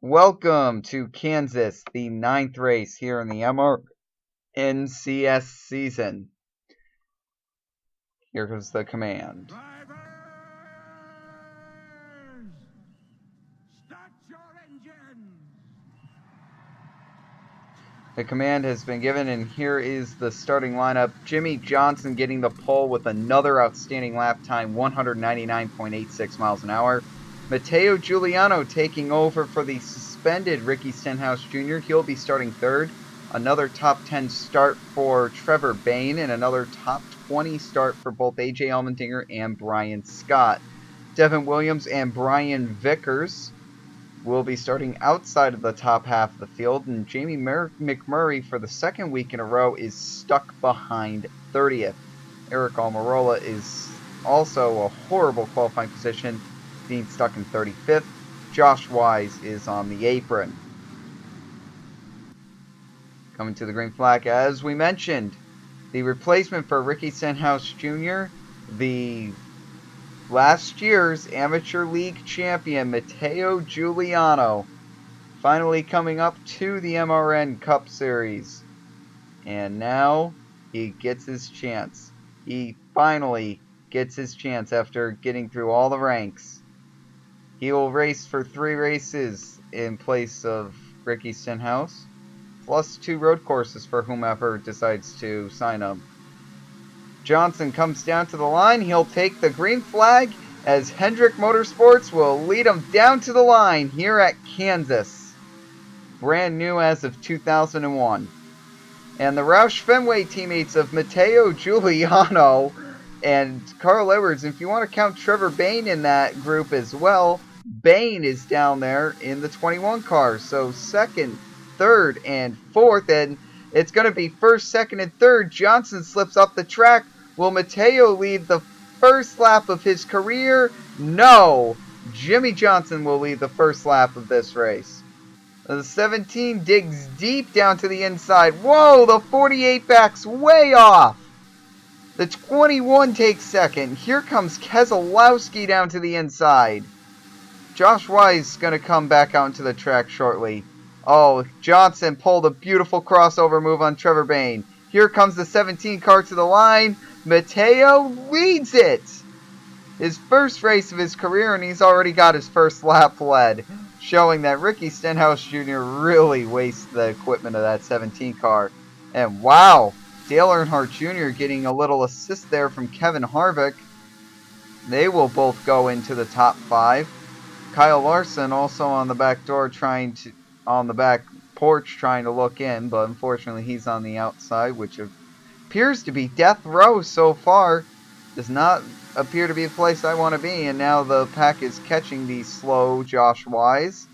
Welcome to Kansas, the 9th race here in the MRNCS season. Here goes the command. Drivers, start your engines. The command has been given, and here is the starting lineup. Jimmie Johnson getting the pole with another outstanding lap time, 199.86 miles an hour. Matteo Giuliano taking over for the suspended Ricky Stenhouse Jr. He'll be starting third. Another top 10 start for Trevor Bayne, and another top 20 start for both AJ Allmendinger and Brian Scott. Devon Williams and Brian Vickers will be starting outside of the top half of the field, and Jamie McMurray for the second week in a row is stuck behind 30th. Aric Almirola is also a horrible qualifying position, being stuck in 35th. Josh Wise is on the apron. Coming to the green flag, as we mentioned, the replacement for Ricky Stenhouse Jr., the last year's Amateur League champion, Matteo Giuliano, finally coming up to the MRN Cup Series. And now he gets his chance. He finally gets his chance after getting through all the ranks. He will race for 3 races in place of Ricky Stenhouse, plus 2 road courses for whomever decides to sign up. Johnson comes down to the line. He'll take the green flag as Hendrick Motorsports will lead him down to the line here at Kansas. Brand new as of 2001. And the Roush Fenway teammates of Matteo Giuliano and Carl Edwards, if you want to count Trevor Bayne in that group as well, Bayne is down there in the 21 car. So second, third, and fourth, and it's going to be first, second, and third. Johnson slips off the track. Will Matteo lead the first lap of his career? No. Jimmie Johnson will lead the first lap of this race. The 17 digs deep down to the inside. Whoa, the 48 backs way off. The 21 takes second. Here comes Keselowski down to the inside. Josh Wise is going to come back out into the track shortly. Oh, Johnson pulled a beautiful crossover move on Trevor Bayne. Here comes the 17 car to the line. Matteo leads it. His first race of his career, and he's already got his first lap led, showing that Ricky Stenhouse Jr. really wasted the equipment of that 17 car. And wow, Dale Earnhardt Jr. getting a little assist there from Kevin Harvick. They will both go into the top 5. Kyle Larson also on the back door on the back porch trying to look in, but unfortunately he's on the outside, which appears to be death row so far. Does not appear to be a place I want to be, and now the pack is catching the slow Josh Wise.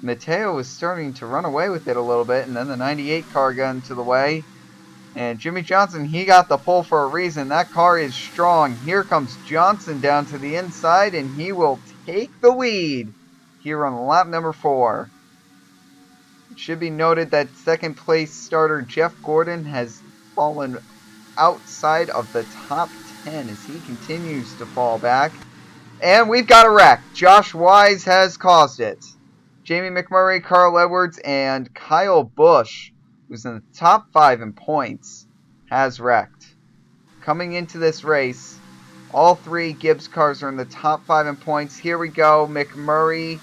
Matteo is starting to run away with it a little bit, and then the 98 car got into the way. And Jimmie Johnson, he got the pole for a reason. That car is strong. Here comes Johnson down to the inside, and he will take the lead here on lap number 4. It should be noted that second place starter Jeff Gordon has fallen outside of the top 10 as he continues to fall back. And we've got a wreck. Josh Wise has caused it. Jamie McMurray, Carl Edwards, and Kyle Busch, who's in the top 5 in points, has wrecked. Coming into this race, all 3 Gibbs cars are in the top 5 in points. Here we go, McMurray.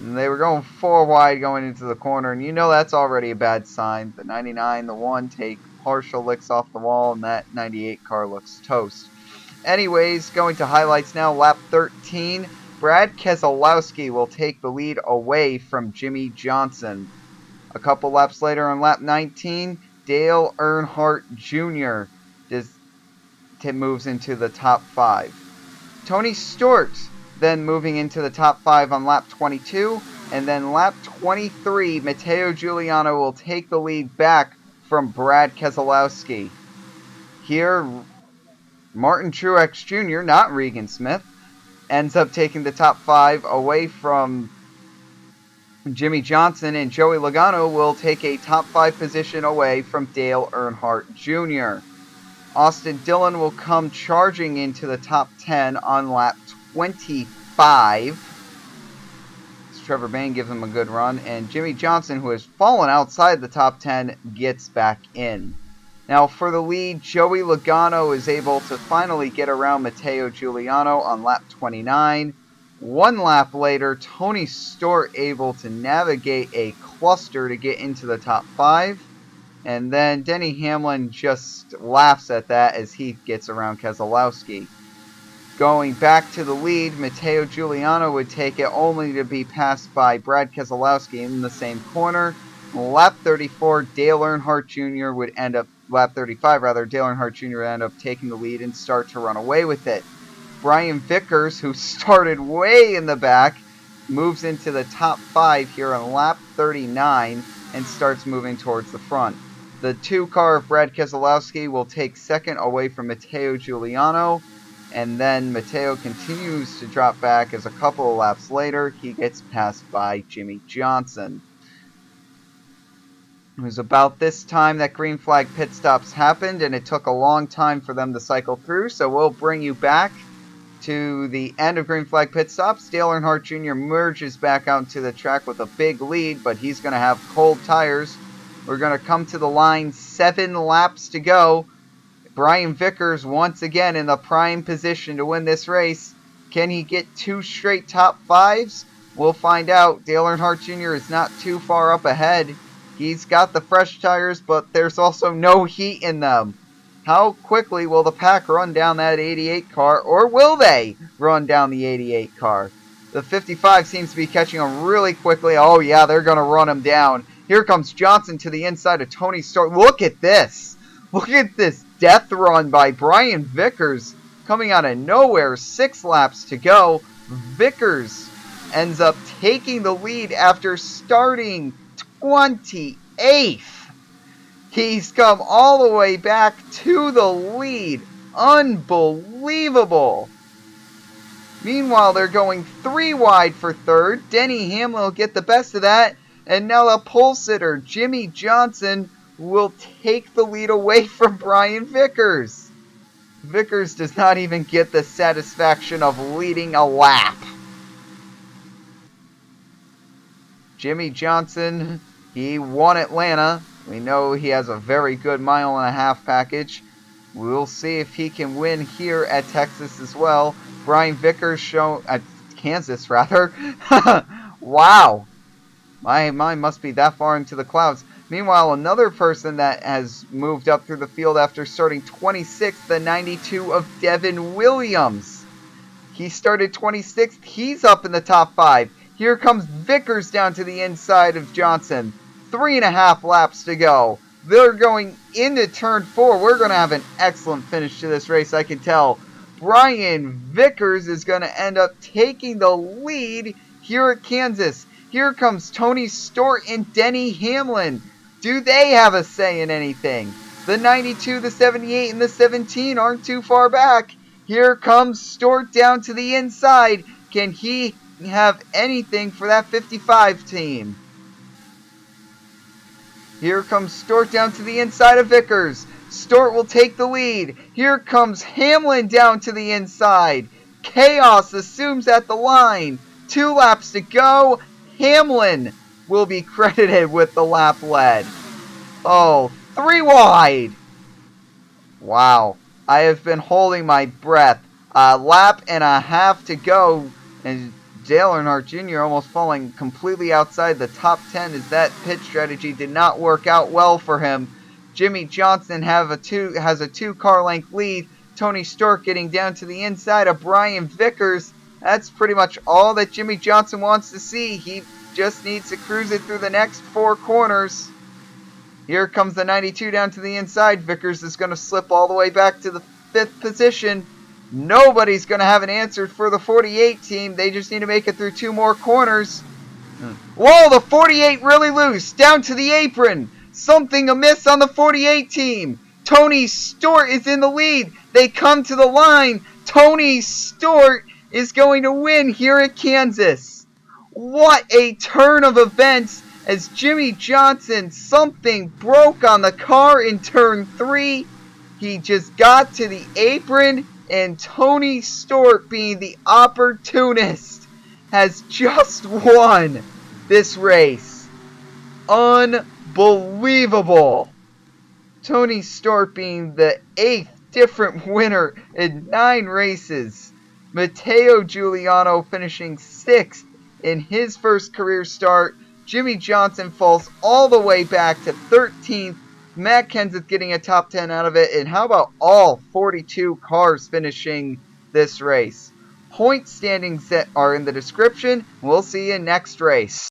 They were going 4 wide going into the corner, and you know that's already a bad sign. The 99, the 1 take partial licks off the wall, and that 98 car looks toast. Anyways, going to highlights now, lap 13. Brad Keselowski will take the lead away from Jimmie Johnson. A couple laps later on lap 19, Dale Earnhardt Jr. moves into the top 5. Tony Stewart then moving into the top 5 on lap 22. And then lap 23, Matteo Giuliano will take the lead back from Brad Keselowski. Here, Martin Truex Jr., not Regan Smith, ends up taking the top 5 away from Jimmie Johnson, and Joey Logano will take a top 5 position away from Dale Earnhardt Jr. Austin Dillon will come charging into the top 10 on lap 25. Trevor Bayne gives him a good run, and Jimmie Johnson, who has fallen outside the top 10, gets back in. Now for the lead, Joey Logano is able to finally get around Matteo Giuliano on lap 29. One lap later, Tony Stewart able to navigate a cluster to get into the top 5. And then Denny Hamlin just laughs at that as he gets around Keselowski. Going back to the lead, Matteo Giuliano would take it only to be passed by Brad Keselowski in the same corner. Lap 34, Dale Earnhardt Jr. would end up, lap 35 rather, Dale Earnhardt Jr. would end up taking the lead and start to run away with it. Brian Vickers, who started way in the back, moves into the top 5 here on lap 39 and starts moving towards the front. The 2-car of Brad Keselowski will take second away from Matteo Giuliano, and then Matteo continues to drop back as a couple of laps later, he gets passed by Jimmie Johnson. It was about this time that green flag pit stops happened, and it took a long time for them to cycle through, so we'll bring you back to the end of green flag pit stops. Dale Earnhardt Jr. merges back out into the track with a big lead, but he's going to have cold tires. We're going to come to the line, 7 laps to go. Brian Vickers once again in the prime position to win this race. Can he get 2 straight top 5s? We'll find out. Dale Earnhardt Jr. is not too far up ahead. He's got the fresh tires, but there's also no heat in them. How quickly will the pack run down that 88 car, or will they run down the 88 car? The 55 seems to be catching him really quickly. Oh yeah, they're going to run him down. Here comes Johnson to the inside of Tony Stewart. Look at this. Look at this death run by Brian Vickers coming out of nowhere. 6 laps to go. Vickers ends up taking the lead after starting 28th. He's come all the way back to the lead. Unbelievable. Meanwhile, they're going 3 wide for third. Denny Hamlin will get the best of that. And now the pole sitter, Jimmie Johnson, will take the lead away from Brian Vickers. Vickers does not even get the satisfaction of leading a lap. Jimmie Johnson, he won Atlanta. We know he has a very good 1.5-mile package. We'll see if he can win here at Texas as well. Brian Vickers at Kansas rather. Wow. My mind must be that far into the clouds. Meanwhile, another person that has moved up through the field after starting 26th, the 92 of Devon Williams. He started 26th. He's up in the top 5. Here comes Vickers down to the inside of Johnson. 3.5 laps to go. They're going into turn 4. We're going to have an excellent finish to this race, I can tell. Brian Vickers is going to end up taking the lead here at Kansas. Here comes Tony Stewart and Denny Hamlin. Do they have a say in anything? The 92, the 78, and the 17 aren't too far back. Here comes Stewart down to the inside. Can he have anything for that 55 team? Here comes Stewart down to the inside of Vickers. Stewart will take the lead. Here comes Hamlin down to the inside. Chaos assumes at the line. 2 laps to go. Hamlin will be credited with the lap lead. Oh, 3 wide. Wow. I have been holding my breath. A lap and a half to go. And Dale Earnhardt Jr. almost falling completely outside the top 10 as that pit strategy did not work out well for him. Jimmie Johnson has a 2-car length lead. Tony Stewart getting down to the inside of Brian Vickers. That's pretty much all that Jimmie Johnson wants to see. He just needs to cruise it through the next 4 corners. Here comes the 92 down to the inside. Vickers is going to slip all the way back to the 5th position. Nobody's going to have an answer for the 48 team. They just need to make it through 2 more corners. Whoa, the 48 really loose. Down to the apron. Something amiss on the 48 team. Tony Stewart is in the lead. They come to the line. Tony Stewart is going to win here at Kansas. What a turn of events as Jimmie Johnson, something broke on the car in turn 3. He just got to the apron, and Tony Stewart, being the opportunist, has just won this race. Unbelievable. Tony Stewart being the 8th different winner in 9 races. Matteo Giuliano finishing 6th in his first career start. Jimmie Johnson falls all the way back to 13th. Matt Kenseth getting a top 10 out of it. And how about all 42 cars finishing this race? Point standings that are in the description. We'll see you next race.